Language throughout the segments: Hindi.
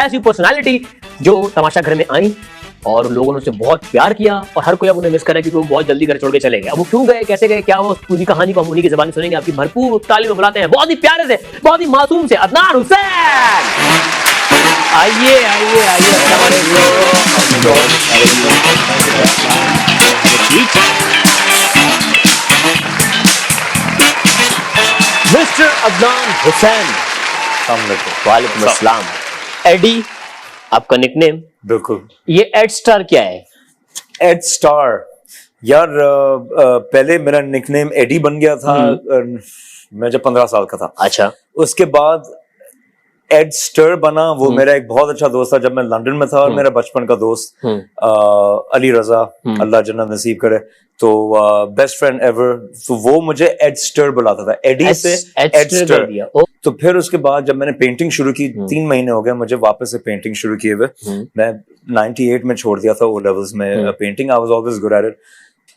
ऐसी पर्सनालिटी जो तमाशा घर में आई और लोगों ने उसे बहुत प्यार किया और हर कोई अब उन्हें मिस कर रहा है क्योंकि वो बहुत जल्दी घर छोड़ के चले गए। अब वो क्यों गए, कैसे गए, क्या वो पूरी कहानी को हम उन्हीं की ज़बान सुनेंगे। आपकी भरपूर ताली में बुलाते हैं बहुत ही प्यारे से, बहुत ही मासूम से अदनान हुसैन। आइए आइए आइए मिस्टर अदनान हुसैन। वालेकुम अस्सलाम। एडी आपका निकनेम? बिल्कुल। ये एड स्टार क्या है? एड स्टार यार पहले मेरा निकनेम एडी बन गया था मैं जब 15 साल का था। अच्छा। उसके बाद एड स्टर बना, वो मेरा एक बहुत अच्छा दोस्त था जब मैं लंदन में था और मेरा बचपन का दोस्त अली रजा, अल्लाह जन्नत नसीब करे, तो बेस्ट फ्रेंड एवर, तो वो मुझे एड स्टर बुलाता था, एडी से एड स्टर। तो फिर उसके बाद जब मैंने पेंटिंग शुरू की, 3 महीने हो गए मुझे वापस से पेंटिंग शुरू किए हुए। मैं 98 में छोड़ दिया था ओ लेवल्स में painting. I was always good at it.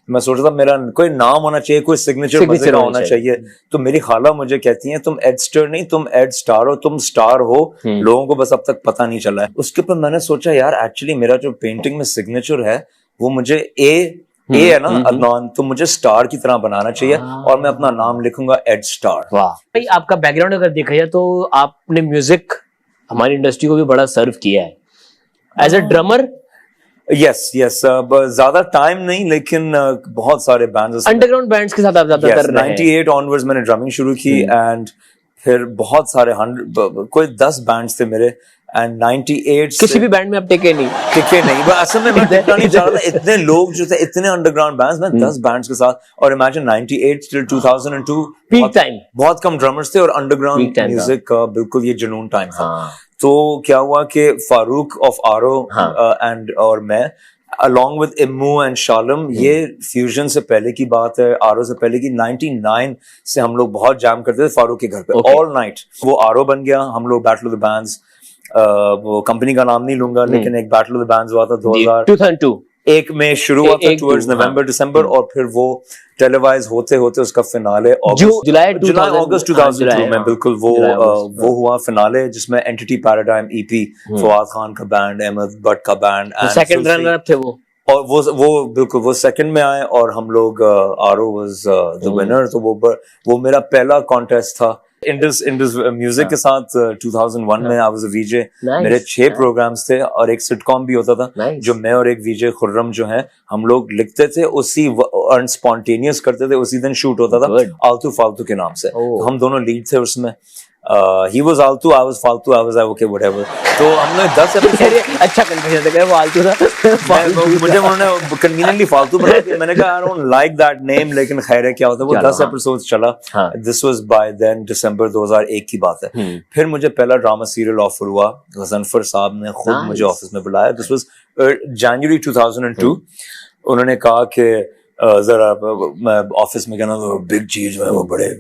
मैं सोच रहा था मेरा कोई नाम होना चाहिए, कोई सिग्नेचर मजे का होना चाहिए। तो मेरी खाला मुझे कहती हैं तुम एड स्टर नहीं, तुम एड स्टार हो, तुम स्टार हो, लोगों को बस अब तक पता नहीं चला है। उसके ऊपर मैंने सोचा यार एक्चुअली मेरा जो पेंटिंग में सिग्नेचर है वो मुझे ए है ना अदनान, तो मुझे स्टार की तरह बनाना चाहिए और मैं अपना नाम लिखूंगा एड स्टार। वाह भाई, आपका बैकग्राउंड अगर देखा जाए तो आपने म्यूजिक हमारी इंडस्ट्री को भी बड़ा सर्व किया है एज अ ड्रमर। यस ज्यादा टाइम नहीं लेकिन बहुत सारे बैंड्स, अंडरग्राउंड बैंड्स के साथ आप ज्यादातर रहे। 98 ऑनवर्ड्स मैंने ड्रमिंग शुरू की एंड फिर बहुत सारे कोई 10 बैंड्स थे मेरे एंड 98 किसी भी बैंड में आप टिके नहीं बस असल में मैं टिकना नहीं चाह रहा था। इतने लोग जो थे, इतने अंडरग्राउंड बैंड्स, मैं 10 बैंड्स के साथ, और इमेजिन 98 till 2002 पीक टाइम, बहुत कम ड्रमर्स थे और अंडरग्राउंड म्यूजिक का बिल्कुल ये जुनून टाइम था। तो क्या हुआ कि फारूक ऑफ आरो एंड और मैं along with इम्मू एंड शालम, ये फ्यूजन से पहले की बात है, आरो से पहले की, 99 से हम लोग बहुत जैम करते थे फारूक के घर पे ऑल नाइट। वो आरो बन गया, हम लोग बैटल ऑफ द बैंड्स, वो कंपनी का नाम नहीं लूंगा लेकिन एक बैटल ऑफ द बैंड्स हुआ था 2002 एक में शुरू हुआ था टुवर्ड्स नवंबर दिसंबर, और फिर वो टेलीवाइज होते होते उसका फिनाले जुलाई अगस्त 2002 में बिल्कुल वो हुआ फिनाले, जिसमें entity paradigm EP, Fawad Khan का बैंड, अहमद भट्ट का बैंड, सेकंड रनर अप थे वो, और वो बिल्कुल वो सेकंड में आए और हम लोग आरो वाज द विनर। तो वो मेरा पहला कॉन्टेस्ट था इंडस म्यूजिक के साथ 2001 में। आई वाज अ वीजे, मेरे 6 प्रोग्राम्स थे और एक सिटकॉम भी होता था जो मैं और एक वीजे खुर्रम जो है हम लोग लिखते थे, उसी स्पॉन्टेनियस करते थे, उसी दिन शूट होता था आलतू फालतू के नाम से। हम दोनों लीड थे उसमें। He was आलतू, I was फालतू, I was okay whatever। तो हमने 10 एपिसोड अच्छा कन्फ्यूजन था, वो आलतू था मुझे उन्होंने कन्वीनियंटली फालतू बना दिया। मैंने कहा I don't like that name, लेकिन खैर है क्या होता है। वो 10 एपिसोड चला। This was by then दिसंबर 2001 की बात है। फिर मुझे पहला ड्रामा सीरियल ऑफर हुआ, गजनफर साहब ने खुद मुझे ऑफिस में बुलाया। This was January 2002। उन्होंने कहा कि जरा मैं ऑफिस में कहना तो बिग चीज में, वो बड़े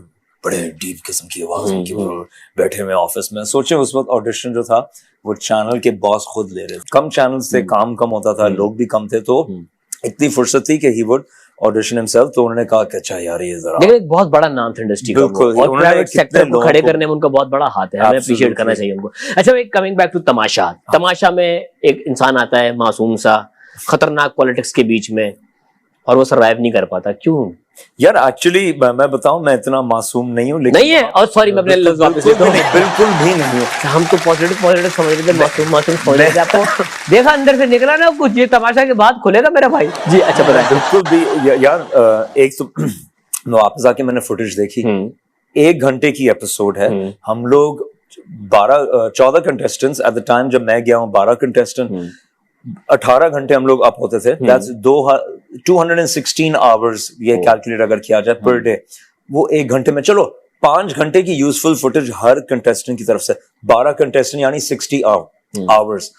डीप किस्म की आवाज उनकी, बैठे हुए ऑफिस में। सोचे उस वक्त ऑडिशन जो था वो चैनल के बॉस खुद ले रहे थे, कम चैनल्स थे, काम कम होता था, लोग भी कम थे, तो इतनी फुर्सत थी कि ही वुड ऑडिशन हिमसेल्फ। तो उन्होंने कहा कि अच्छा यार ये जरा, लेकिन एक बहुत बड़ा नाम था इंडस्ट्री का, और प्राइवेट सेक्टर को खड़े करने में उनका बहुत बड़ा हाथ है, हमें अप्रिशिएट करना चाहिए उनको। अच्छा भाई, कमिंग बैक टू तमाशा में एक इंसान आता है मासूम सा, खतरनाक पॉलिटिक्स के बीच में, और वो सर्वाइव नहीं कर पाता, क्यों? यार एक्चुअली मैं बताऊं, मैं इतना मासूम नहीं हूँ, लेकिन नहीं है, और सॉरी मैं अपने लफ्ज़ वापस लेता हूं, बिल्कुल भी नहीं हूँ। हम तो पॉजिटिव समझ रहे थे, मासूम समझ रहे थे आपको। देखा अंदर से निकला ना कुछ, ये तमाशा के बाद खुलेगा मेरा भाई जी। अच्छा बताएं। बिल्कुल भी यार, एक तो वापस आके मैंने फुटेज देखी, 1 घंटे की एपिसोड है। हम लोग 14 कंटेस्टेंट्स एट द टाइम, जब मैं गया हूँ 12 कंटेस्टेंट, 18 घंटे हम लोग अप होते थे। दैट्स 216 आवर्स ये कैलकुलेट अगर किया जाए पर डे। वो 1 घंटे में, चलो 5 घंटे की यूजफुल फुटेज हर कंटेस्टेंट की तरफ से, 12 कंटेस्टेंट यानी 60 आवर्स।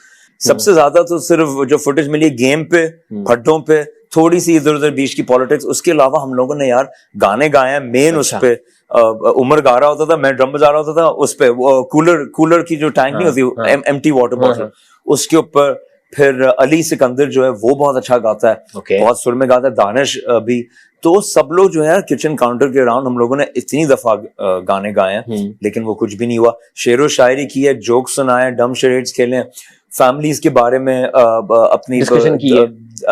सबसे ज्यादा तो सिर्फ जो फुटेज मिली गेम पे, खड्डों पे, थोड़ी सी इधर उधर बीच की पॉलिटिक्स, उसके अलावा हम लोगों ने यार गाने गाए हैं मेन। उस पे उमर गा रहा होता था, मैं ड्रम बजा रहा होता था, उस पे कूलर की जो टैंक नहीं होती, एम्प्टी वाटर बॉटल, उसके ऊपर। फिर अली सिकंदर जो है वो बहुत अच्छा गाता है, Okay. बहुत सुर में गाता है, दानिश भी। तो सब लोग जो है किचन काउंटर के अराउंड हम लोगों ने इतनी दफा गाने गाए हैं, लेकिन वो कुछ भी नहीं हुआ। शेरो शायरी की है, जोक सुनाए, डम शरेड्स खेले, फैमिलीज के बारे में अपनी डिस्कशन की है,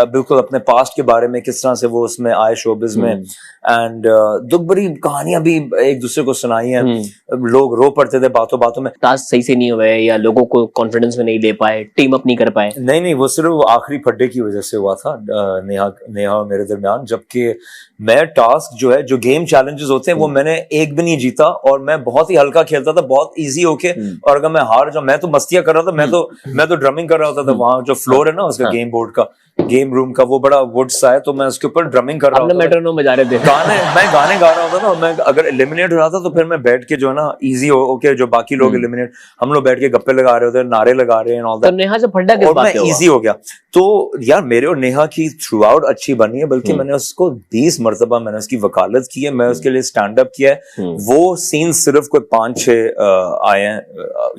बिल्कुल अपने पास्ट के बारे में, किस तरह से वो उसमें आए शोबिज में, एंड दुख भरी कहानियां भी एक दूसरे को सुनाई हैं। लोग रो पड़ते थे बातों बातों में। टास्क सही से नहीं हुए या लोगों को कॉन्फिडेंस में नहीं ले पाए, टीम अप नहीं कर पाए? नहीं, वो सिर्फ आखिरी फड्डे की वजह से हुआ था, नेहा और मेरे दरमियान। जबकि मैं टास्क जो है, जो गेम चैलेंजेस होते हैं, वो मैंने एक भी नहीं जीता, और मैं बहुत ही हल्का खेलता था, बहुत इजी होके। और अगर मैं हार जाऊं, मैं तो मस्तियां कर रहा था, मैं तो ड्रमिंग कर रहा होता था। वहां जो फ्लोर है ना उसका, गेम बोर्ड का, गेम रूम का, वो बड़ा वुड सा है, तो मैं उसके ऊपर ड्रमिंग कर रहा होता था, मेट्रोनोम बजा रहे थे, मैं गाने गा रहा होता था। मैं अगर एलिमिनेट हो रहा था तो फिर मैं बैठ के जो है ना, इजी होके, जो बाकी लोग एलिमिनेट, हम लोग बैठ के गप्पे लगा रहे होते, नारे लगा रहे हैं, तो नेहा से फड्डा किस और बात मैं पे हुआ? इजी हो गया। तो यार मेरे और नेहा की थ्रू आउट अच्छी बनी है, बल्कि मैंने उसको 20 मरतबा मैंने उसकी वकालत की है, मैं उसके लिए स्टैंड अप किया है। वो सीन सिर्फ कोई 5-6 आए हैं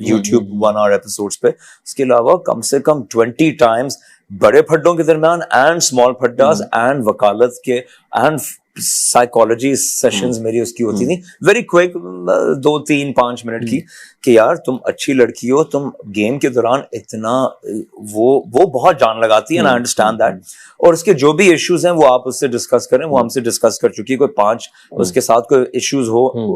यूट्यूब 1 आवर एपिसोड्स पे। उसके अलावा कम से कम 20 टाइम्स बड़े फड्डों के दरमियान एंड स्मॉल फड्डास एंड वकालत के एंड साइकोलॉजी सेशंस मेरी उसकी होती थी, वेरी क्विक, 2-3-5 मिनट की, कि यार तुम अच्छी लड़की हो, तुम गेम के दौरान इतना वो बहुत जान लगाती है ना, अंडरस्टैंड दैट। और उसके जो भी इश्यूज हैं वो आप उससे डिस्कस करें, वो हमसे डिस्कस कर चुकी है। कोई 5 उसके साथ कोई इश्यूज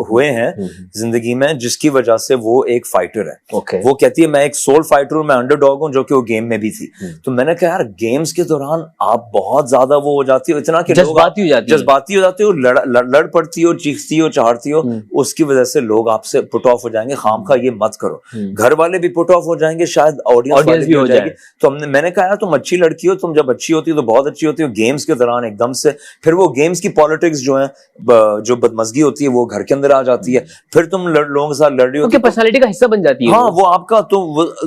हुए हैं जिंदगी में, जिसकी वजह से वो एक फाइटर है। Okay. वो कहती है मैं एक सोल फाइटर हूं, मैं अंडरडॉग हूं, जो कि वो गेम में भी थी। तो मैंने कहा यार गेम्स के दौरान आप बहुत ज्यादा वो हो जाती हो, इतना कि जज्बाती हो जाती हो, लड़ पड़ती हो, चीखती हो, चाहती हो, उसकी वजह से लोग आपसे पुट ऑफ हो जाएंगे। खामखा ये मत करो, घर वाले भी पुट ऑफ हो जाएंगे, शायद ऑडियंस वाले भी हो जाएंगे। तो मैंने कहा यार तुम अच्छी लड़की हो, तुम जब अच्छी होती हो तो बहुत अच्छी होती हो, गेम्स के दौरान एकदम से फिर वो गेम्स की पॉलिटिक्स जो है, जो बदमजगी होती है, वो घर के अंदर आ जाती है। फिर तुम लोगों के साथ लड़ रही हो, पर्सनालिटी का हिस्सा बन जाती है। हाँ, वो आपका तो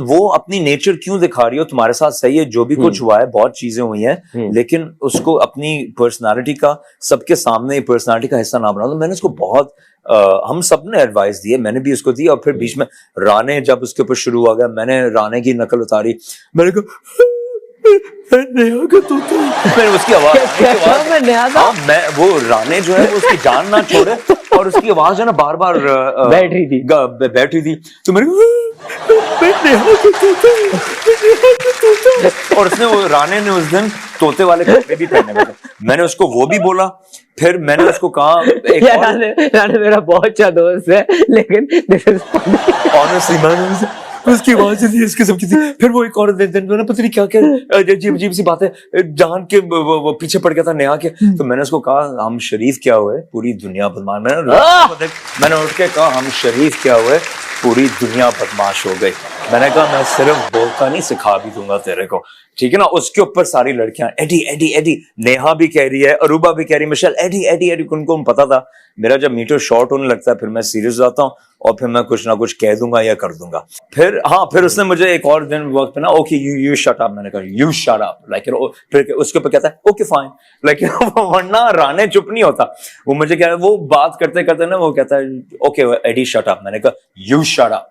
वो अपनी नेचर क्यों दिखा रही हो तुम्हारे साथ? सही है, जो भी कुछ हुआ है, बहुत चीजें हुई हैं, लेकिन उसको अपनी पर्सनालिटी का, सबके सामने पर्सनालिटी का हिस्सा ना बना दो। मैंने उसको बहुत हम सब ने एडवाइस दी है, मैंने भी उसको दी। और फिर बीच में राणे जब उसके ऊपर शुरू हो गया, मैंने राणे की नकल उतारी, मैंने कहा नेहा का तोता, मैंने उसकी आवाज, हाँ, मैं वो राणे जो है वो उसकी जान ना छोड़े, और उसकी आवाज जो है ना बार बार बैठ रही थी, तो मैंने और उसने, वो राणे ने उस दिन तोते वाले कपड़े भी पहने हुए थे, मैंने उसको वो भी बोला। फिर मैंने उसको कहा, राणे मेरा बहुत अच्छा दोस्त है, लेकिन ऑनेस्टली मैंने उसकी आवाज इस किस्म की थी। फिर वो एक और दिन ना पता नहीं क्या अजीब सी बातें जान के वो पीछे पड़ गया था नेहा के। तो मैंने उसको कहा हम शरीफ क्या हुए, पूरी दुनिया बदमाश। मैंने उठ के कहा हम शरीफ क्या हुए, पूरी दुनिया बदमाश हो गई। मैंने कहा मैं सिर्फ बोलता नहीं, सिखा भी दूंगा तेरे को, ठीक है ना। उसके ऊपर सारी लड़कियां एडी एडी एडी, नेहा भी कह रही है, अरूबा भी कह रही है, मिशेल एडी एडी एडी। उनको पता था मेरा जब मीटर शॉर्ट होने लगता है फिर मैं सीरियस हो जाता हूँ, और फिर मैं कुछ ना कुछ कह दूंगा या कर दूंगा। फिर उसने मुझे एक और दिन वक्त पे ना, ओके यू शट अप, मैंने कहा यू शट अप, लाइक फिर उसके ऊपर कहता है ओके फाइन, लाइक वरना राणे चुप नहीं होता। वो मुझे क्या, वो बात करते करते ना वो कहता है ओके एडी शट अप, मैंने कहा you shut up,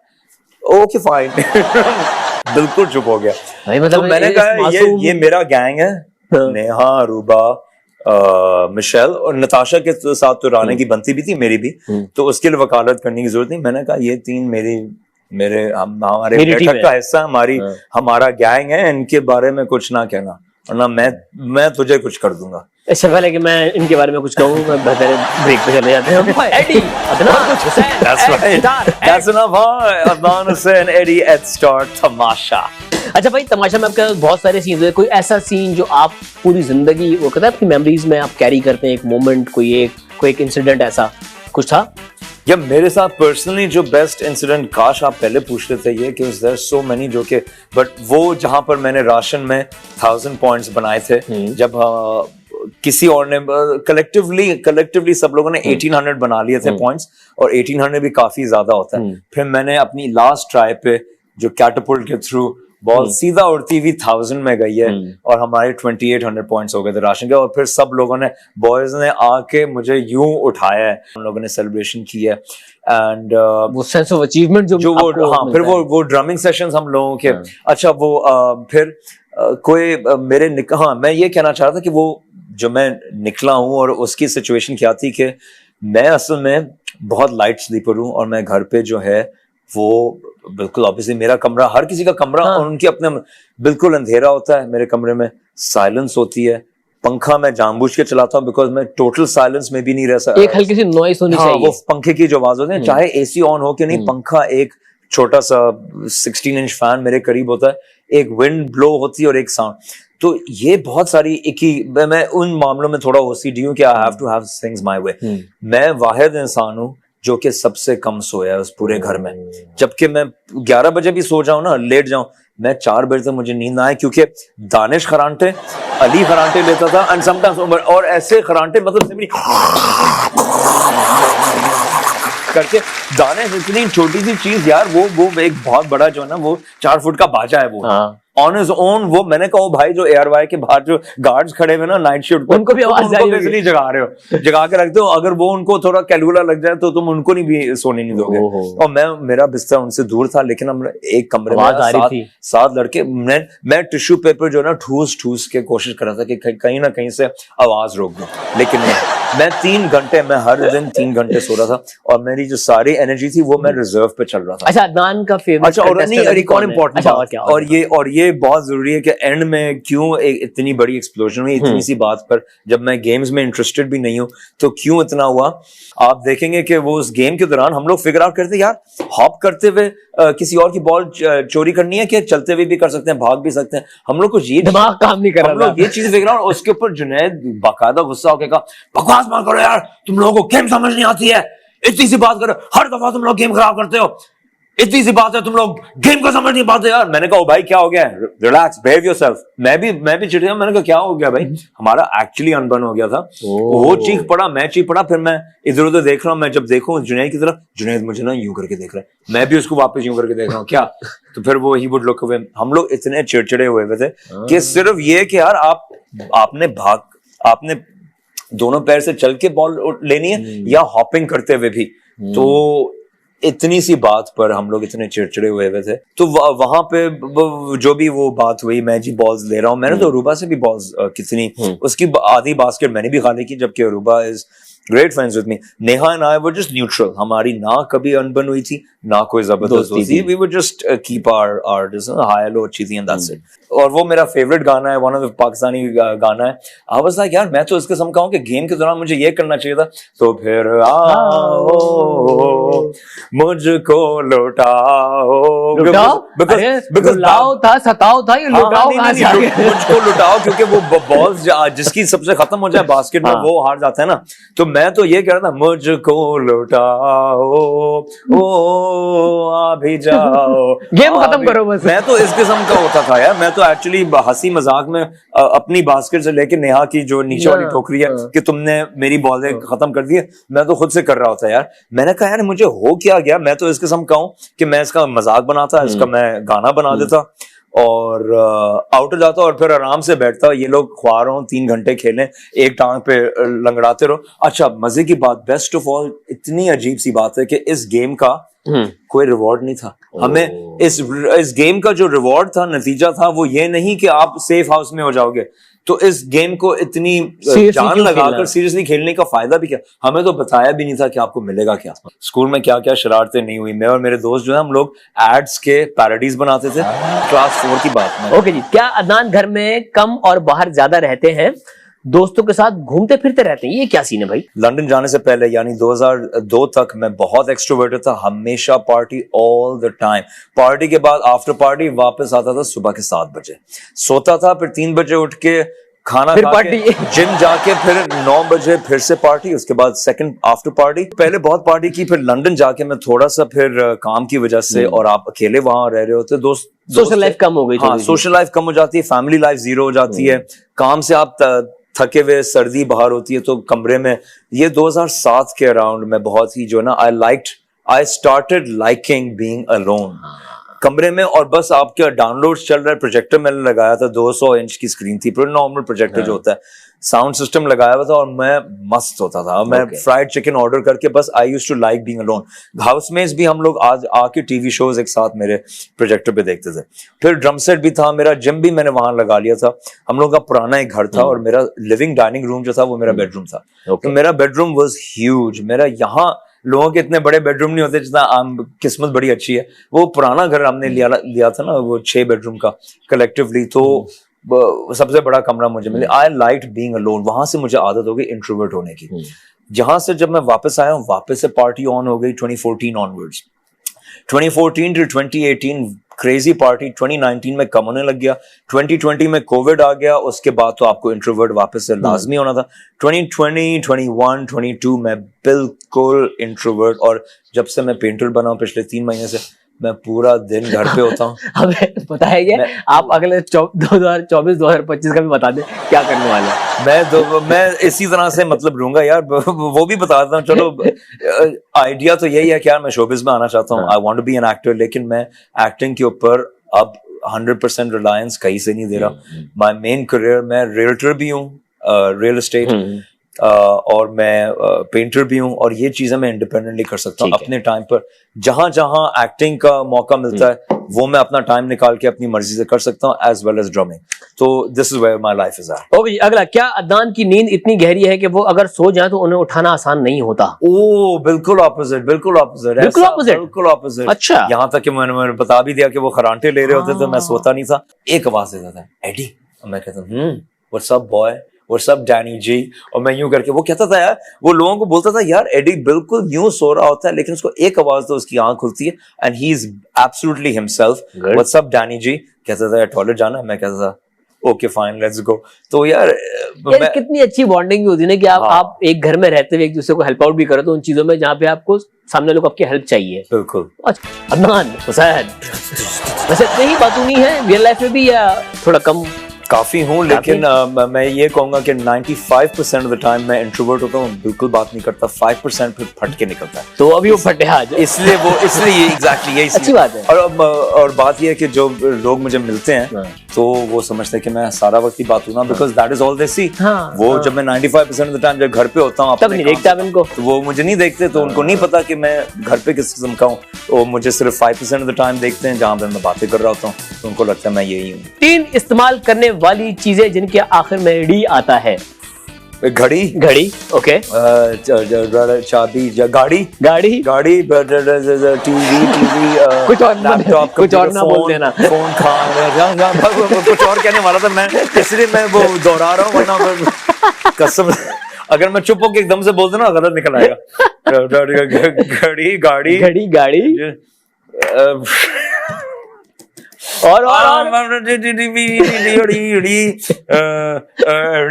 okay fine. बिल्कुल चुप हो गया। तो मैंने कहा ये मेरा गैंग है, नेहा, अरूबा, मिशेल और नताशा के साथ तो राणे की बनती भी थी, मेरी भी, तो उसके लिए वकालत करने की जरूरत नहीं। मैंने कहा ये 3 हमारे बैठक का हिस्सा, हमारा गैंग है, इनके बारे में कुछ ना कहना, वरना मैं तुझे कुछ कर दूंगा। इससे पहले कि मैं इनके बारे में कुछ कहूँ, मैं बेहतर ब्रेक पे चले जाते हैं। AD, Adnan Hussain, That's right. That's enough, हाँ, Adnan Hussain, AD at Star Tamasha. अच्छा भाई, तमाशा में आपके बहुत सारे सीन है, कोई ऐसा सीन जो आप पूरी जिंदगी, वो कहते हैं आपकी मेमोरीज में आप कैरी करते हैं, एक मोमेंट, कोई एक इंसिडेंट ऐसा कुछ था? या मेरे साथ पर्सनली जो बेस्ट इंसिडेंट, काश आप पहले पूछ लेते ये, कि देयर सो मेनी जो के, बट वो जहां पर मैंने राशन में 1000 पॉइंट्स बनाए थे, जब किसी और ने कलेक्टिवली सब लोगों ने 1800 बना लिए थे पॉइंट्स, और 1800 भी काफी ज्यादा होता है। फिर मैंने अपनी लास्ट ट्राई पे जो कैटपुल्ट के थ्रू बॉल सीधा उड़ती हुई 1000 में गई है और हमारे 2800 पॉइंट्स हो गए थे राशन के, और फिर सब लोगों ने, बॉयज ने आके मुझे यूं उठाया है, हम लोगों ने सेलिब्रेशन की है। एंड वो सेंस ऑफ अचीवमेंट जो वो, हाँ, फिर वो ड्रमिंग सेशंस हम लोगों के, अच्छा वो फिर कोई मेरे हाँ, मैं ये कहना चाह रहा था कि वो जो मैं निकला हूँ और उसकी सिचुएशन क्या थी कि मैं असल में बहुत लाइट स्लीपर हूँ, और मैं घर पे जो है वो बिल्कुल ऑब्वियसली मेरा कमरा, हर किसी का कमरा और उनकी अपने, बिल्कुल अंधेरा होता है मेरे कमरे में, साइलेंस होती है, पंखा मैं जानबूझ के चलाता हूँ बिकॉज मैं टोटल साइलेंस में भी नहीं रह सकता, एक हल्की सी नॉइस होनी चाहिए, वो पंखे की जो आवाज होती है, चाहे एसी ऑन हो कि नहीं, पंखा एक छोटा सा 16 इंच फैन मेरे करीब होता है, एक विंड ब्लो होती है और एक साउंड, तो ये बहुत सारी एक ही, मैं उन मामलों में थोड़ा ओसीडी हूं कि I have to have things my way. मैं वाहिद इंसान हूं जो कि सबसे कम सोया है उस पूरे घर में, जबकि मैं 11 बजे भी सो जाऊं ना, लेट जाऊं, मैं 4 बजे तक मुझे नींद ना आए, क्योंकि दानिश खरांटे, अली खरांटे लेता था, एंड समटाइम्स उमर, और ऐसे खरांटे मतलब करके, दानिश इतनी छोटी सी चीज यार, वो एक बहुत बड़ा जो है ना, वो 4 फुट का बाजा है वो, ऑन हिज ओन, वो मैंने कहा भाई जो एयरवाई के बाहर जो गार्ड्स खड़े हुए ना नाइट शिफ्ट पर, उनको भी आवाज नहीं जगा रहे हो, जगा के रखते हो, अगर वो उनको थोड़ा कैलकुला लग जाए तो तुम उनको नहीं भी सोने नहीं दोगे। और मेरा बिस्तर उनसे दूर था, लेकिन हम एक कमरे में 7 लड़के, मैं टिश्यू पेपर जो ना ठूस के कोशिश कर रहा था कि कहीं ना कहीं से आवाज रोक दूं, लेकिन नहीं, मैं 3 घंटे, मैं हर दिन 3 घंटे सो रहा था, और मेरी जो सारी एनर्जी थी वो मैं रिजर्व पे चल रहा था। अच्छा, अदनान का फेवरेट, अच्छा, और नहीं, एक और इम्पोर्टेंट बात, और ये बहुत जरूरी है कि एंड में क्यों इतनी बड़ी एक्सप्लोजन हुई इतनी सी बात पर, जब मैं गेम्स में इंटरेस्टेड भी नहीं हूं तो क्यों इतना हुआ, आप देखेंगे कि वो उस गेम के दौरान हम लोग फिगर आउट करते यार, हॉप करते हुए किसी और की बॉल चोरी करनी है कि चलते हुए भी कर सकते हैं, भाग भी सकते हैं, हम लोग कुछ ये दिमाग काम नहीं कर रहा, हम लोग ये चीज फिगर आउट, उसके ऊपर जुनैद बाकायदा गुस्सा होकर कहा, बकवास मत करो यार, तुम लोगों को गेम समझ नहीं आती है, इतनी सी बात करो, हर दफा तुम लोग गेम खराब करते हो, इतनी सी बात है तुम लोग गेम को समझ नहीं पाते यार। मैंने कहा भाई क्या हो गया, रिलैक्स, बिहेव योरसेल्फ। मैं भी चिढ़ गया, मैंने कहा क्या हो गया भाई, हमारा एक्चुअली अनबन हो गया था। वो चीख पड़ा, मैं चीख पड़ा, फिर मैं इधर उधर देख रहा हूँ, मैं जब देखूं जुनैद की तरफ, जुनैद मुझे ना यूं करके देख रहा है, मैं भी उसको वापस यूं करके देख रहा हूँ, क्या, तो फिर वो ही वुड लुक अवे। हम लोग इतने चिड़चिड़े हुए थे कि सिर्फ ये कि यार आपने दोनों पैर से चल के बॉल लेनी है या हॉपिंग करते हुए भी, तो इतनी सी बात पर हम लोग इतने चिड़चिड़े हुए थे। तो वहां पे जो भी वो बात हुई, मैं जी बॉल्स ले रहा हूँ, मैंने तो अरूबा से भी बॉल्स कितनी, उसकी आधी बास्केट मैंने भी खाली की, जबकि Aruba is great friends with me. Neha and I were just neutral, हमारी ना कभी अनबन हुई थी ना कोई जबरदस्त दोस्ती, we were just keep our high low अच्छी थी, एंड दैट्स इट। और वो मेरा फेवरेट गाना है, वन ऑफ द पाकिस्तानी गाना है। आई वाज लाइक यार मैं तो इसके किस्म का हूं कि गेम के दौरान मुझे ये करना चाहिए था, तो फिर आओ मुझको लौटाओ, लुटाओ था, सताओ था, ये लुटाओ कहां से आ गया? मुझको लुटाओ, क्योंकि वो बॉल्स जिसकी सबसे खत्म हो जाए बास्केट में वो हार जाता है ना। तो मैं तो ये कह रहा था, मुझको लुटाओ ओ आ भी जाओ, गेम खत्म करो बस। मैं तो इस किस्म का होता था यार, मैं तो एक्चुअली हंसी मजाक में अपनी बास्केट से लेके नेहा की जो नीचे वाली टोकरी है कि तुमने मेरी बॉलें खत्म कर दी है, मैं तो खुद से कर रहा होता यार। मैंने कहा यार मुझे हो क्या गया, मैं तो इस किस्म का हूं कि मैं इसका मजाक बनाता, इसका मैं गाना बना देता और आउट हो जाता और फिर आराम से बैठता। ये लोग ख्वार हों 3 घंटे खेलें, एक टांग पे लंगड़ाते रहो। अच्छा मजे की बात, बेस्ट ऑफ ऑल इतनी अजीब सी बात है कि इस गेम का कोई रिवॉर्ड नहीं था हमें। इस गेम का जो रिवॉर्ड था, नतीजा था, वो ये नहीं कि आप सेफ हाउस में हो जाओगे। तो इस गेम को इतनी जान लगाकर सीरियसली खेलने का फायदा भी क्या, हमें तो बताया भी नहीं था कि आपको मिलेगा क्या। स्कूल में क्या क्या शरारतें नहीं हुई। मैं और मेरे दोस्त जो है हम लोग एड्स के पैरोडीज बनाते थे, क्लास 4 की बात में। ओके जी, क्या अदनान घर में कम और बाहर ज्यादा रहते हैं, दोस्तों के साथ घूमते फिरते रहते हैं, ये क्या सीन है भाई? लंदन जाने से पहले यानी 2002 तक मैं बहुत एक्सट्रोवर्टेड था, हमेशा party all the time. Party के बाद आफ्टर पार्टी वापस आता था सुबह के 7 बजे, सोता था, फिर 3 बजे उठ के खाना फिर खा के जिम जाके फिर 9 बजे फिर से पार्टी, उसके बाद सेकंड आफ्टर पार्टी। पहले बहुत पार्टी की, फिर लंदन जाके मैं थोड़ा सा फिर काम की वजह से, और आप अकेले वहां रह रहे होते, दोस्त सोशल लाइफ कम हो गई। हाँ, सोशल लाइफ कम हो जाती है, फैमिली लाइफ जीरो हो जाती है, काम से आप थके हुए, सर्दी बाहर होती है तो कमरे में। ये 2007 के अराउंड में बहुत ही जो है ना, I started liking being alone. कमरे में, और बस आपका डाउनलोड चल रहा है, प्रोजेक्टर मैंने लगाया था, 200 इंच की स्क्रीन थी, नॉर्मल प्रोजेक्टर जो होता है, साउंड सिस्टम लगाया हुआ था, और मैं मस्त होता था। मैं फ्राइड चिकन ऑर्डर करके, बस I used to like being alone. Housemates भी हम लोग आज आके टीवी शोज एक साथ मेरे प्रोजेक्टर पे देखते थे। फिर ड्रम सेट भी था, मेरा जिम भी मैंने वहां लगा लिया था। हम लोग का पुराना एक घर था, और मेरा लिविंग डाइनिंग रूम जो था वो मेरा बेडरूम था। तो मेरा बेडरूम वाज ह्यूज। मेरा यहाँ लोगों के इतने बड़े बेडरूम नहीं होते जितना, किस्मत बड़ी अच्छी है। वो पुराना घर हमने लिया था ना, वो 6 बेडरूम का कलेक्टिवली, तो सबसे बड़ा कमरा मुझे मिले। I liked being alone. वहां से मुझे आदत हो गई इंट्रोवर्ट होने की। जहां से जब मैं वापस आया हूँ, वापस से पार्टी ऑन हो गई 2014 ऑनवर्ड्स। 2014 to 2018 crazy party. 2019 में कम होने लग गया। 2020 में कोविड आ गया। उसके बाद तो आपको इंट्रोवर्ट वापस से लाजमी होना था। 2020, 21, 22 में बिल्कुल इंट्रोवर्ट। और जब से मैं पेंटर बना हूं पिछले 3 महीने से, मैं पूरा दिन घर पे होता हूँ। हमें पता है क्या, आप अगले 2024-2025 का भी बता दें क्या करने वाले हैं। मैं इसी तरह से मतलब रहूंगा यार। वो भी बता देता हूँ। चलो आइडिया तो यही है कि यार मैं शोबिज में आना चाहता हूँ। I want to be an actor, लेकिन मैं एक्टिंग के ऊपर अब 100% रिलायंस कहीं से नहीं दे रहा। माय मेन करियर, मैं रियल्टर भी हूँ, रियल एस्टेट, और मैं पेंटर भी हूँ, और ये चीजें मैं इंडिपेंडेंटली कर सकता हूँ अपने टाइम पर। जहां जहां एक्टिंग का मौका मिलता है वो मैं अपना टाइम निकाल के अपनी मर्जी से कर सकता हूँ, एज वेल एज ड्रमिंग। तो this is where my life is at. Okay जी, अगला, क्या अदनान की नींद इतनी गहरी है कि वो अगर सो जाए तो उन्हें उठाना आसान नहीं होता? ओ बिल्कुल ऑपोजिट, बिल्कुल ऑपोजिट, बिल्कुल ऑपोजिट, बिल्कुल ऑपोजिट। अच्छा, यहाँ तक कि मैंने बता भी दिया कि वो खरांटे ले रहे होते तो मैं सोता नहीं था। एक आवाज देता था, एडी, और मैं कहता what's up boy, what's up Danny ji, और मैं यूं करके, वो कहता था यार, वो लोगों को बोलता था यार एडी बिल्कुल यूं सो रहा होता है, लेकिन उसको एक आवाज तो उसकी आंख खुलती है, and he is absolutely himself. What's up Danny ji, कहता था यार टॉयलेट जाना है, मैं कहता था ओके फाइन लेट्स गो। तो यार कितनी अच्छी बॉन्डिंग भी होती है ना कि आप एक घर में रहते हुए एक दूसरे को हेल्प आउट भी करो तो उन चीजों में जहाँ पे आपको सामने लोग आपकी हेल्प चाहिए। बिल्कुल। अदनान हुसैन, वैसे इतनी ही बातूनी है रियल लाइफ में भी या थोड़ा कम? काफी हूँ, लेकिन मैं ये कहूंगा कि 95% ऑफ द टाइम मैं इंट्रोवर्ट होता हूँ, बिल्कुल बात नहीं करता। 5% फिर फट के निकलता है। तो अभी वो फटे आज, इसलिए ये एग्जैक्टली यही अच्छी बात है। और बात ये है कि जो लोग मुझे मिलते हैं तो वो समझते हैं कि मैं सारा वक्त ही बात हूँ ना, because that is all they see. वो जब मैं 95% ऑफ द टाइम जब घर पे होता हूँ तब नहीं देखता इनको, तो वो मुझे नहीं देखते, तो उनको नहीं पता कि मैं घर पे किस किस्म का हूँ। तो मुझे सिर्फ 5% ऑफ द टाइम देखते हैं जहाँ पे मैं बातें कर रहा होता हूँ, तो उनको लगता है मैं यही हूँ। 3 इस्तेमाल करने वाली चीजें जिनके आखिर में डी आता है। घड़ी, ओके, चाबी, गाड़ी, टीवी, कुछ और लैपटॉप, कुछ और ना बोल देना, फोन, खाना, कुछ और कहने वाला था मैं, इसलिए मैं वो दोहरा रहा हूँ, वरना कसम अगर मैं चुप होकर एकदम से बोल दूं ना गलत निकल आएगा। गाड़ी, और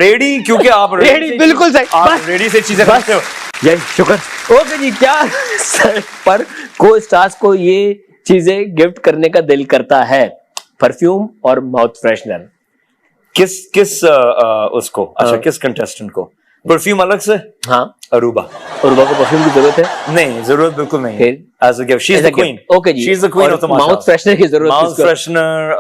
रेडी, क्योंकि आप रेडी, बिल्कुल सही, आप रेडी से चीजें करते हो। जय शुक्र। ओके जी, क्या सर पर को स्टार्स को ये चीजें गिफ्ट करने का दिल करता है? परफ्यूम और माउथ फ्रेशनर। किस उसको, अच्छा किस कंटेस्टेंट को? परफ्यूम अलग से, हाँ, अरूबा को परफ्यूम की जरूरत है? नहीं, जरूरत बिल्कुल नहीं है। As a gift, she is the queen. Okay जी, she is the queen of the mouth freshener की जरूरत? माउथ फ्रेशनर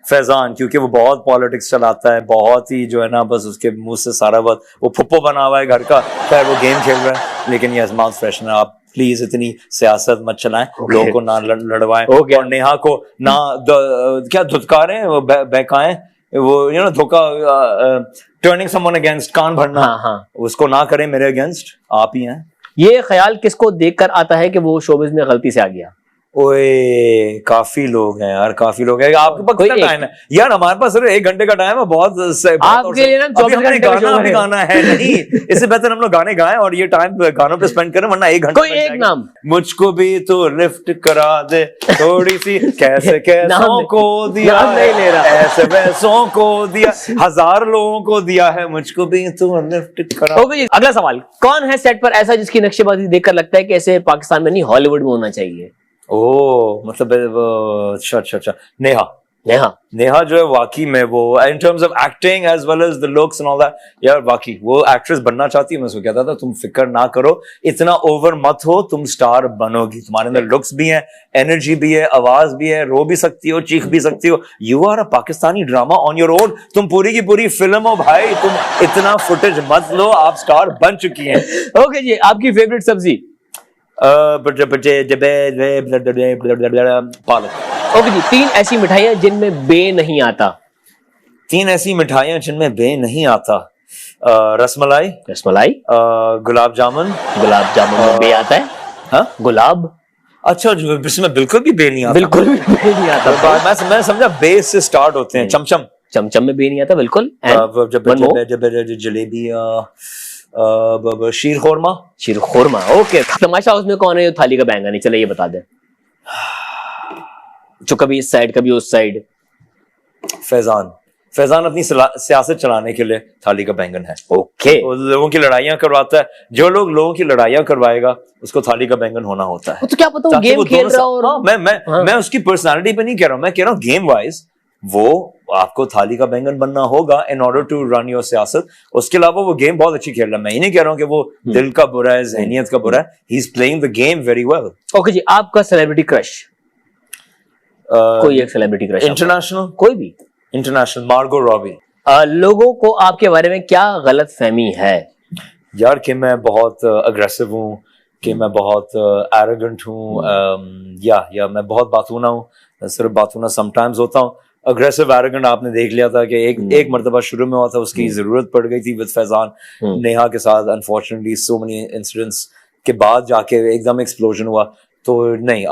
फैजान, क्योंकि वो बहुत पॉलिटिक्स चलाता है, बहुत ही जो है ना, बस उसके मुंह से सारा वक्त वो फुप्पो बना हुआ है घर का, खैर वो गेम खेल रहा है, लेकिन यस माउथ फ्रेशनर। आप प्लीज इतनी सियासत मत चलाएं, लोगों को ना लड़वाएं, और नेहा को ना क्या धुतकारें, बहकाएं, वो यू नो धोखा, टर्निंग समवन अगेंस्ट, कान भरना, उसको ना करें मेरे अगेंस्ट। आप ही हैं। ये ख्याल किसको देखकर आता है कि वो शोबिज में गलती से आ गया? ओए काफी लोग हैं यार, काफी लोग हैं। आपके पास कितना टाइम है यार? हमारे पास सिर्फ 1 घंटे का टाइम है। बहुत आपके लिए ना 24 घंटे गाना है नहीं, इससे बेहतर हम लोग गाने गाएं और ये टाइम गानों पे स्पेंड करें, वरना 1 घंटा। कोई एक नाम, मुझको भी तो लिफ्ट करा दे थोड़ी सी, कैसे कैसों को दिया है, ऐसे वैसों को दिया, 1000 लोगों को दिया है, मुझको भी तो लिफ्ट करा। अगला सवाल, कौन है सेट पर ऐसा जिसकी नक्शेबाजी देखकर लगता है कि ऐसे पाकिस्तान में नहीं हॉलीवुड में होना चाहिए? ओ मतलब अच्छा, नेहा। नेहा जो है वाकई में वो in terms of acting as well as the looks and all that, यार वाकई वो एक्ट्रेस बनना चाहती है। मैं उसको कहता था तुम फिक्र ना करो, इतना ओवर मत हो, तुम स्टार बनोगी। तुम्हारे अंदर लुक्स भी है, एनर्जी भी है, आवाज भी है, रो भी सकती हो, चीख भी सकती हो। You are a Pakistani drama on your own, तुम पूरी की पूरी फिल्म हो भाई, तुम इतना फुटेज मत लो, आप स्टार बन चुकी हैं। ओके जी, आपकी फेवरेट सब्जी? पालक। ओके जी, 3 ऐसी मिठाइयां जिनमें बे नहीं आता। 3 ऐसी मिठाइयां जिनमें बे नहीं आता। रसमलाई, गुलाब जामुन। गुलाब जामुन में बे आता है? हाँ, गुलाब। अच्छा, जो इसमें बिल्कुल भी बे नहीं आता। बिल्कुल भी बे नहीं आता। मैं समझा बे से स्टार्ट होते हैं। चमचम। चमचम में बे नहीं आता, बिल्कुल। जब जलेबी, शीर खोरमा। ओके, तमाशा हाउस में कौन है जो थाली का बैंगन नहीं? चले ये बता दे, जो कभी इस साइड कभी उस साइड। फैजान अपनी सियासत चलाने के लिए थाली का बैंगन है। ओके, लोगों की लड़ाइयां करवाता है। जो लोग लोगों की लड़ाइयां करवाएगा उसको थाली का बैंगन होना होता है। तो क्या पता वो गेम खेल रहा हो। और मैं उसकी पर्सनालिटी पे नहीं कह रहा हूं, मैं कह रहा हूं गेम वाइज वो आपको थाली का बैंगन बनना होगा in order to run your सियासत। उसके अलावा वो गेम बहुत अच्छी खेल रहा है। मैं ये नहीं कह रहा हूं कि वो दिल का बुरा है, ज़हनियत का बुरा है। He is playing the game very well. Okay जी, आपका सेलिब्रिटी क्रश? कोई एक सेलिब्रिटी क्रश इंटरनेशनल? कोई भी इंटरनेशनल। मार्गो रॉबी। लोगों को आपके बारे में क्या गलत फहमी है? यार कि मैं बहुत अग्रेसिव हूँ, कि मैं बहुत एरोगेंट हूँ, या मैं बहुत बातूना हूँ। सिर्फ बातूना समटाइम्स होता हूँ। अग्रेसिव एरोगेंट आपने देख लिया था कि एक मर्तबा शुरू में हुआ था, उसकी जरूरत पड़ गई थी विद फैजान। नेहा के साथ अनफॉर्चुनेटली सो मेनी इंसिडेंट्स के बाद जाके एकदम एक्सप्लोजन हुआ। तो नहीं,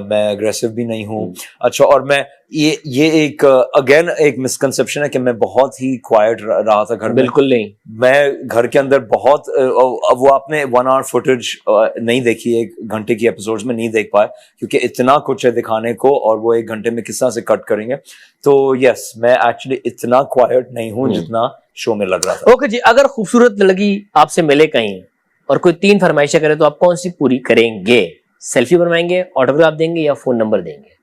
मैं अग्रेसिव भी नहीं हूँ। अच्छा, और मैं ये एक अगेन एक मिसकंसेप्शन है कि मैं बहुत ही क्वाइट रहा था घर में। बिल्कुल नहीं, मैं घर के अंदर बहुत वो आपने 1 आवर फुटेज नहीं देखी, 1 घंटे की एपिसोड्स में नहीं देख पाए क्योंकि इतना कुछ है दिखाने को और वो 1 घंटे में किस तरह से कट करेंगे। तो यस, मैं एक्चुअली इतना क्वाइट नहीं हूँ जितना शो में लग रहा था। ओके जी, अगर खूबसूरत लड़की आपसे मिले कहीं और कोई 3 फरमाइशें करे तो आप कौन सी पूरी करेंगे? सेल्फी बनवाएंगे, ऑटोग्राफ देंगे या फोन नंबर देंगे?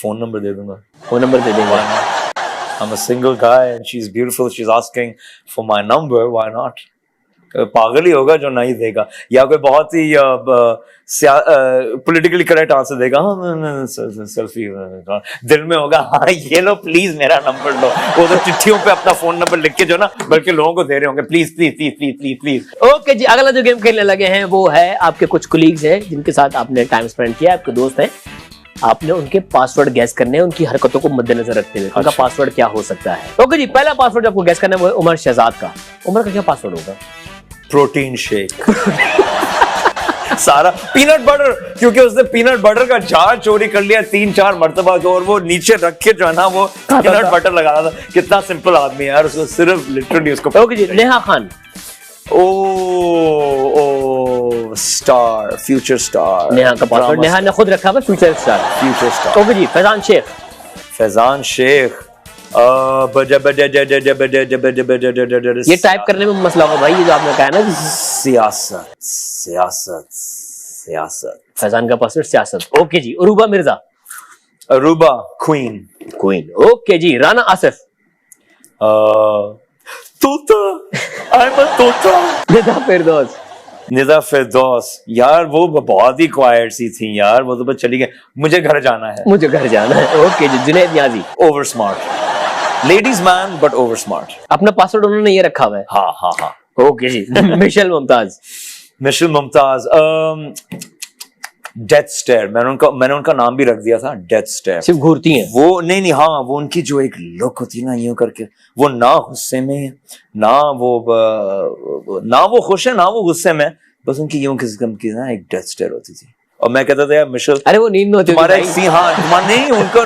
फोन नंबर दे दूंगा। फोन नंबर दे देंगे। I'm a single guy and she's beautiful. She's asking for my number. Why not? पागल ही होगा जो नहीं देगा, या कोई बहुत ही पॉलिटिकली करेक्ट आंसर देगा। हाँ, सेल्फी दिल में होगा, हाँ ये लो प्लीज मेरा नंबर लो। वो तो चिट्ठियों पे अपना फोन नंबर लिख के जो ना बल्कि लोगों को दे रहे होंगे, please please please please please please. Okay जी, अगला जो गेम खेलने लगे हैं वो है आपके कुछ कोलीग्स हैं जिनके साथ आपने टाइम स्पेंड किया, आपके दोस्त हैं। आपने उनके पासवर्ड गैस करने हैं, उनकी हरकतों को मद्देनजर रखते हुए। उनका पासवर्ड क्या हो सकता है? ओके जी, पहला पासवर्ड आपको गैस करना है वो है उमर शहजाद का। उमर का क्या पासवर्ड होगा? Protein shake. सारा पीनट बटर, क्योंकि उसने पीनट बटर का जार चोरी कर लिया 3-4 मर्तबा को, और वो नीचे रख के जो है ना वो पीनट बटर लगा रहा था। कितना सिंपल आदमी है यार, उसको सिर्फ लिटरली उसको। ओके जी, नेहा खान। ओ स्टार, फ्यूचर स्टार। नेहा का पासवर्ड नेहा ने खुद रखा है, फ्यूचर स्टार। ओके जी, फैजान शेख। फैजान शेख ये टाइप करने में मसला होगा भाई, ये जो आपने कहा ना सियासत सियासत सियासत। फैजान का पासवर्ड सियासत। ओके जी, अरूबा मिर्जा। अरूबा क्वीन। ओके जी, राना आसिफ। तोता, I'm a तोता। निदा फिरदौस। यार वो बहुत ही क्वाइट सी थी यार, वो तो बस चली गई। मुझे घर जाना है। ओके जी, Junaid Niazi. Over smart, ladies man but over smart. अपना पासवर्ड उन्होंने ये रखा हुआ है। हाँ। ओके जी, मिशेल मुमताज। डेथ स्टेयर, मैंने उनका नाम भी रख दिया था, डेथ स्टेयर। सिर्फ घूरती हैं वो? नहीं, हाँ, वो उनकी जो एक लुक होती है ना यूं करके, वो ना गुस्से में, ना वो खुश है ना वो गुस्से में, बस उनकी यूं किस्म की ना एक डेथ स्टेयर होती थी। और मैं कहता था यार मिशेल, अरे वो नींद में होती तुम्हारे नहीं, उनका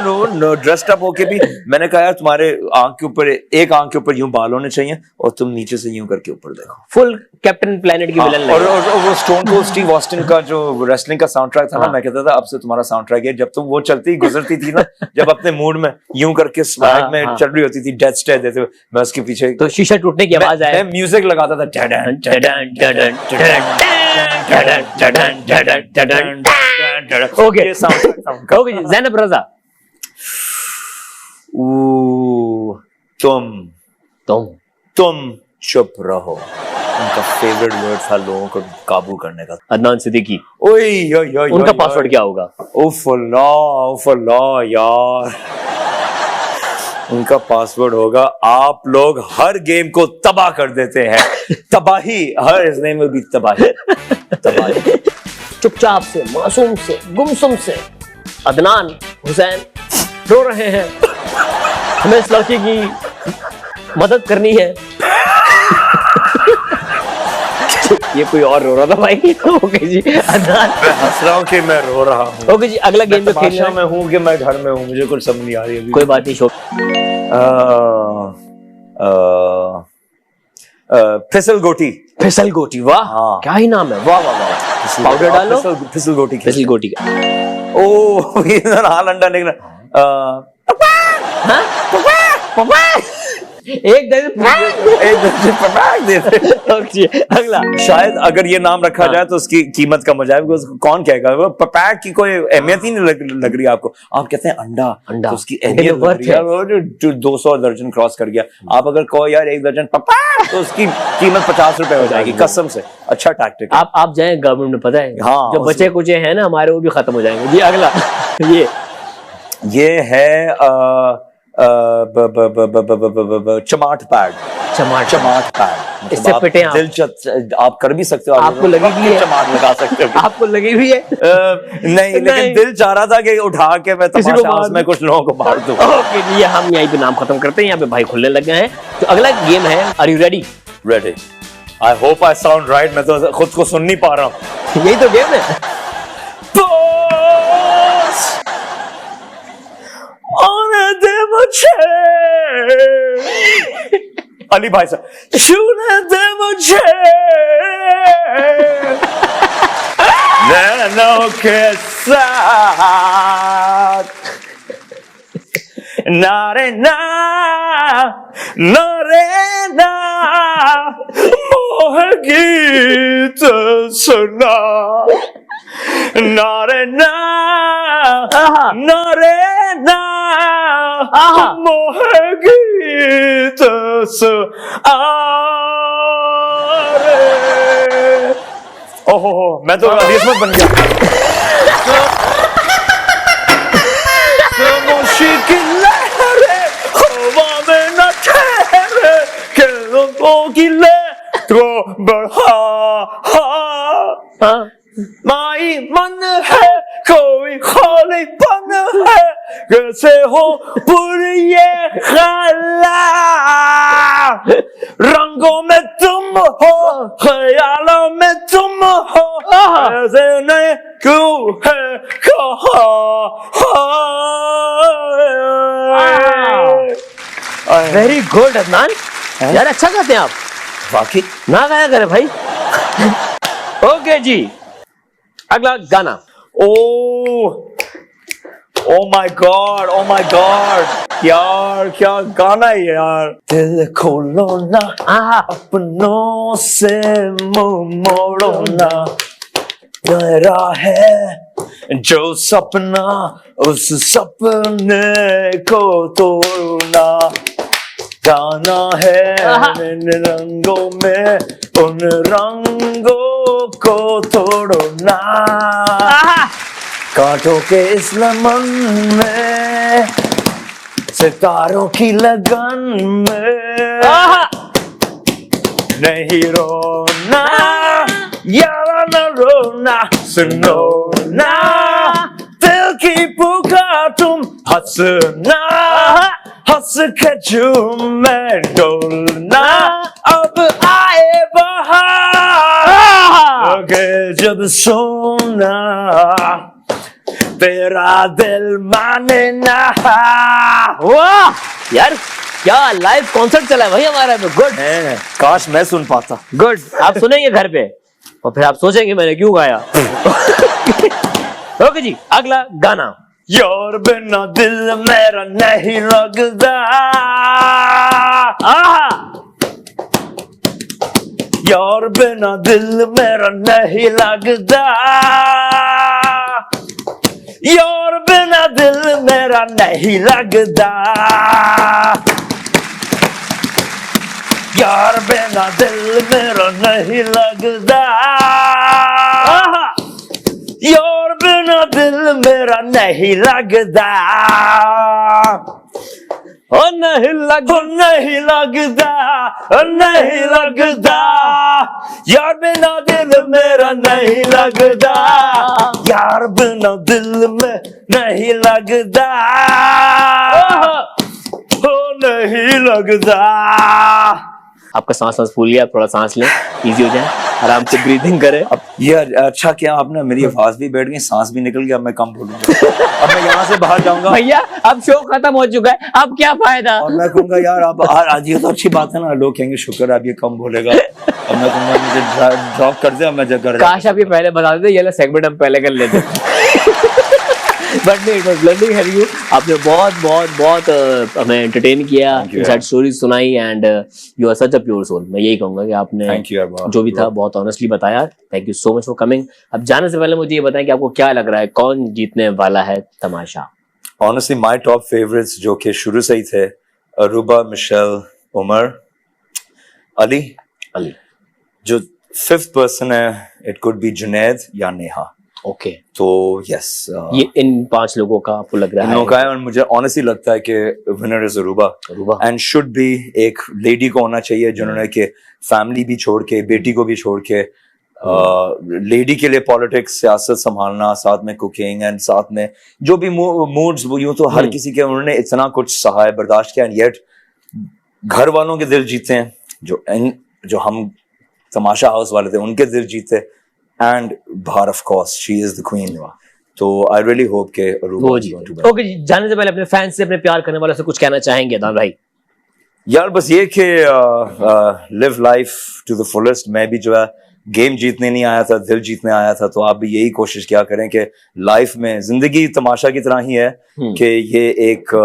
ड्रेस्ड अप होके भी मैंने कहा यार तुम्हारे आंख के ऊपर, एक आंख के ऊपर यूं बाल होने चाहिए और तुम नीचे से यूं करके ऊपर देखो। फुल कैप्टन प्लेनेट की विलन। और वो स्टोन कोल्ड स्टीव ऑस्टिन का जो रेसलिंग का साउंड ट्रैक था ना, मैं कहता था अब से तुम्हारा साउंड ट्रैक है, जब तुम वो चलती गुजरती थी ना, जब अपने मूड में यूं करके स्वैग में चल रही होती थी डेथ स्टेयर देते हुए, मैं उसके पीछे तो शीशा टूटने की आवाज आए, मैं म्यूजिक लगाता था। ओके जी, ज़ैनब रज़ा। तुम तुम चुप रहो। उनका फेवरेट वर्ड था लोगों को काबू करने का। अदनान सिद्दीकी, ओए उनका पासवर्ड क्या होगा? उफ अल्लाह यार, उनका पासवर्ड होगा आप लोग हर गेम को तबाह कर देते हैं। तबाही, हर इस नेम में भी तबाही। तबाही। चुपचाप से, मासूम से, गुमसुम से अदनान हुसैन रो रहे हैं, हमें इस लड़की की मदद करनी है। ये कोई और रो रहा था भाई। ओके जी, अदनान मैं हंस रहा हूँ कि मैं रो रहा हूँ। ओके जी, अगला गेम जो खेलना में हूँ कि मैं घर में हूँ, मुझे कुछ समझ नहीं आ रही अभी। कोई बात नहीं, शो फिसल गोटी। फिसल गोटी, वाह हाँ। क्या ही नाम है, वाह वाह वाह। पाउडर डालो, फिसल गोटी। फिसल गोटी का ओ इधर हाल अंडा निकला। एक अगला, शायद अगर ये नाम रखा जाए तो उसकी कीमत कम हो जाए, because कौन कहेगा वो पपैक की कोई अहमियत ही नहीं लग रही आपको। आप कहते हैं अंडा, अंडा तो उसकी अहमियत लग रही है। वो जो 200 दर्जन क्रॉस कर गया। आप अगर कहो यार 1 दर्जन पपैक, तो उसकी कीमत 50 रुपए हो जाएगी कसम से। अच्छा टैक्टिक। आप जाए गवर्नमेंट में, पता है हाँ, जो बचे कुछ है ना हमारे, वो भी खत्म हो जाएंगे जी। अगला ये है चमाट पैड। चमाट पैड, इससे पिटे आप। आप कर भी सकते हो, आपको लगी भी है, चमाट लगा सकते हो। आपको लगी हुई है? नहीं, लेकिन दिल चाह रहा था कि उठा के मैं तमाशा में कुछ लोगों को मार दूं। ओके जी, हम यहीं पे नाम खत्म करते हैं, यहाँ पे भाई खुलने लग गए हैं। तो अगला गेम है, are you ready? Ready. I hope I sound right. मैं तो खुद को सुन नहीं पा रहा हूँ। यही तो गेम है। अली भाई साहब, छूने दे मुझे नैनों के साथ, नारे ना मोह गीत सुना, नारे ना मोह गीत ओहो, मैं तो किस्मत बन गया। मुश्किल लहरे हवा में न ठहरे, के लोगों की ले तो बढ़ा। माई मन है कोई खालीपन है, कैसे हो पूरी ये ख्याला, रंगों में तुम हो, ख्यालों में तुम हो, ऐसे नहीं क्यों है कहा। वेरी गुड अदनान, यार अच्छा गाते हैं आप। वाकई ना गाया करे भाई। ओके जी, अगला गाना। ओ माय गॉड यार, क्या गाना है यार। दिल खोलो ना, अपनों से मुंह मोड़ो ना, मेरा है जो सपना उस सपने को तोड़ना, जाना है इन रंगों में उन रंगों को तोड़ना, कांटों के इस लमन में सितारों की लगन में, नहीं रोना यारा न रोना, सुनो ना दिल की पुकार तुम हंसना, हंस के झूमे डोलना, अब आए बहार के जब सोना तेरा दिल माने ना। वाह यार, क्या लाइव कॉन्सर्ट चला है भाई हमारा में। गुड, काश मैं सुन पाता। गुड, आप सुनेंगे घर पे और फिर आप सोचेंगे मैंने क्यों गाया। ओके जी, अगला गाना। यार बिना दिल मेरा नहीं लगता, यार बिना दिल मेरा नहीं लगता, यार बिना दिल मेरा नहीं लगता, यार बिना दिल मेरा नहीं लगता, यार बिना दिल मेरा नहीं लगता, ओ नहीं लग नहीं लगता, नहीं लगता, यार बिना दिल मेरा नहीं लगता, यार बिना दिल में नहीं लगता, ओ नहीं लगता। आपका सांस फूल गया, आप थोड़ा सांस लें, इजी हो जाए, आराम से ब्रीदिंग करें। अब ये अच्छा क्या आपने, मेरी आवाज भी बैठ गई, सांस भी निकल गया, अब मैं कम बोलूंगा। अब मैं यहाँ से बाहर जाऊंगा भैया, अब शो खत्म हो चुका है, अब क्या फायदा। और मैं कहूंगा यार आप आज ये तो अच्छी बात है ना, लोग कहेंगे शुक्र आप ये कम बोलेगा। अब मैं कहूंगा मुझे ड्रॉप कर दे, मैं जगह काश आप ये पहले बता देते, ये सेगमेंट हम पहले कर लेते। बट नहीं, it was learning have you. आपने बहुत बहुत बहुत हमें एंटरटेन किया, सैड स्टोरीज सुनाई, and you are such a pure soul. मैं यही कहूंगा कि आपने जो भी था बहुत ऑनेस्टली बताया। Thank you so much for coming. अब जाने से पहले मुझे ये बताएं कि आपको क्या लग रहा है, कौन जीतने वाला है तमाशा? ऑनेस्टली माय टॉप फेवरेट्स जो कि शुरू से ही थे, अरूबा, मिशेल, उमर, अली। जो फिफ्थ पर्सन है, इट कुड बी जुनैद या नेहा। ओके, तो यस, ये इन 5 लोगों का आपको लग रहा है? का है, और मुझे ऑनेस्टली लगता है कि winner is Aruba, and should be. एक लेडी को होना चाहिए जिन्होंने के फैमिली भी छोड़ के, बेटी को भी छोड़ के, लेडी के लिए पॉलिटिक्स, सियासत संभालना, साथ में कुकिंग एंड साथ में जो भी मूड्स, वो यूं तो हर किसी के, उन्होंने इतना कुछ सहा है, बर्दाश्त किया, एंड येट घर वालों के दिल जीते हैं, जो हम तमाशा हाउस वाले थे उनके दिल जीते, एंड बाहर of course she is the queen. तो आई रियली होप के Arooba is going to win. Okay जी, जाने से पहले अपने फैंस से, अपने प्यार करने वालों से कुछ कहना चाहेंगे अदनान भाई? यार बस ये कि live life to the fullest. मैं भी जो है गेम जीतने नहीं आया था, दिल जीतने आया था, तो आप भी यही कोशिश क्या करें कि लाइफ में, जिंदगी तमाशा की तरह ही है कि ये एक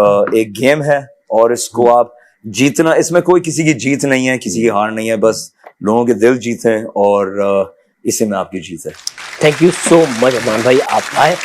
गेम है और इसको आप जीतना, इसमें कोई किसी की जीत नहीं है, किसी की हार नहीं है, बस लोगों के दिल जीते, और इसी में आपकी जीत है। Thank you so much Adnan भाई, आप आए।